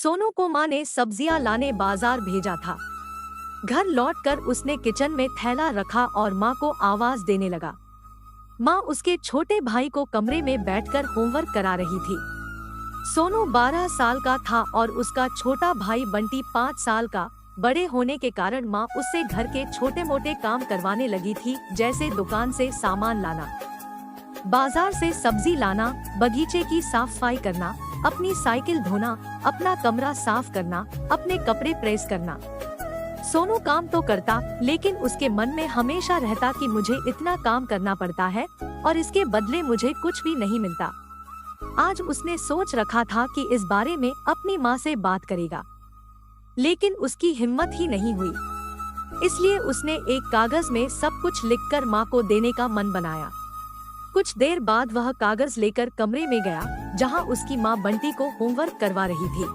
सोनू को माँ ने सब्जियां लाने बाजार भेजा था। घर लौटकर उसने किचन में थैला रखा और माँ को आवाज देने लगा। माँ उसके छोटे भाई को कमरे में बैठकर होमवर्क करा रही थी। सोनू 12 साल का था और उसका छोटा भाई बंटी 5 साल का। बड़े होने के कारण माँ उससे घर के छोटे मोटे काम करवाने लगी थी, जैसे दुकान से सामान लाना, बाजार से सब्जी लाना, बगीचे की साफ सफाई करना, अपनी साइकिल धोना, अपना कमरा साफ करना, अपने कपड़े प्रेस करना। सोनू काम तो करता, लेकिन उसके मन में हमेशा रहता कि मुझे इतना काम करना पड़ता है और इसके बदले मुझे कुछ भी नहीं मिलता। आज उसने सोच रखा था कि इस बारे में अपनी माँ से बात करेगा, लेकिन उसकी हिम्मत ही नहीं हुई। इसलिए उसने एक कागज में सब कुछ लिखकर माँ को देने का मन बनाया। कुछ देर बाद वह कागज लेकर कमरे में गया, जहाँ उसकी माँ बंटी को होमवर्क करवा रही थी।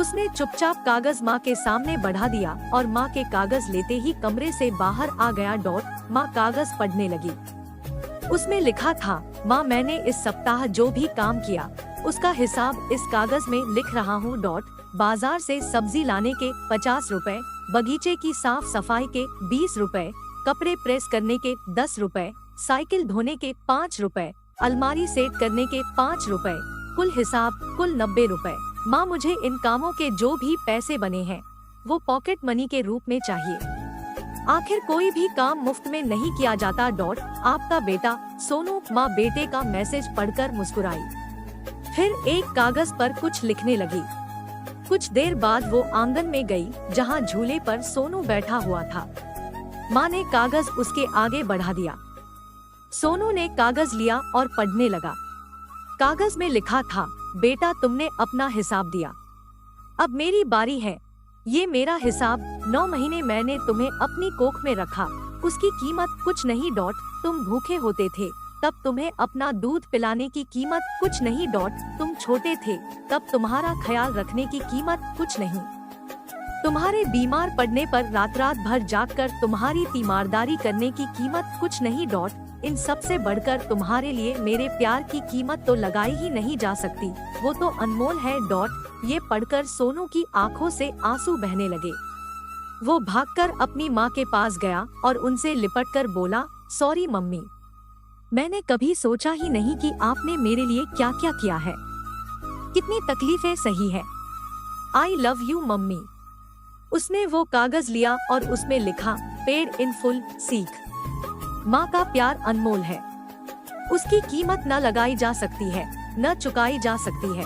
उसने चुपचाप कागज माँ के सामने बढ़ा दिया और माँ के कागज लेते ही कमरे से बाहर आ गया। माँ कागज पढ़ने लगी। उसमें लिखा था, माँ मैंने इस सप्ताह जो भी काम किया उसका हिसाब इस कागज में लिख रहा हूँ। बाजार से सब्जी लाने के 50 रुपए, बगीचे की साफ सफाई के 20 रुपए, कपड़े प्रेस करने के 10 रुपए, साइकिल धोने के 5 रुपए, अलमारी सेट करने के 5 रुपए, कुल हिसाब कुल 90 रुपए। माँ मुझे इन कामों के जो भी पैसे बने हैं वो पॉकेट मनी के रूप में चाहिए। आखिर कोई भी काम मुफ्त में नहीं किया जाता। आपका बेटा सोनू। माँ बेटे का मैसेज पढ़कर मुस्कुराई, फिर एक कागज पर कुछ लिखने लगी। कुछ देर बाद वो आंगन में गई, जहाँ झूले पर सोनू बैठा हुआ था। माँ ने कागज उसके आगे बढ़ा दिया। सोनू ने कागज लिया और पढ़ने लगा। कागज में लिखा था, बेटा तुमने अपना हिसाब दिया, अब मेरी बारी है। ये मेरा हिसाब। 9 महीने मैंने तुम्हें अपनी कोख में रखा, उसकी कीमत कुछ नहीं। तुम भूखे होते थे तब तुम्हें अपना दूध पिलाने की कीमत कुछ नहीं। तुम छोटे थे तब तुम्हारा ख्याल रखने की कीमत कुछ नहीं। तुम्हारे बीमार पड़ने पर रात रात भर जागकर तुम्हारी तीमारदारी करने की कीमत कुछ नहीं। इन सब से बढ़कर तुम्हारे लिए मेरे प्यार की कीमत तो लगाई ही नहीं जा सकती, वो तो अनमोल है। ये पढ़कर सोनू की आंखों से आंसू बहने लगे। वो भागकर अपनी माँ के पास गया और उनसे लिपटकर बोला, सॉरी मम्मी, मैंने कभी सोचा ही नहीं कि आपने मेरे लिए क्या क्या किया है, कितनी तकलीफें सही है। I love you mummy. उसने वो कागज लिया और उसमें लिखा, पेड इन फुल, सीख। माँ का प्यार अनमोल है, उसकी कीमत न लगाई जा सकती है, न चुकाई जा सकती है।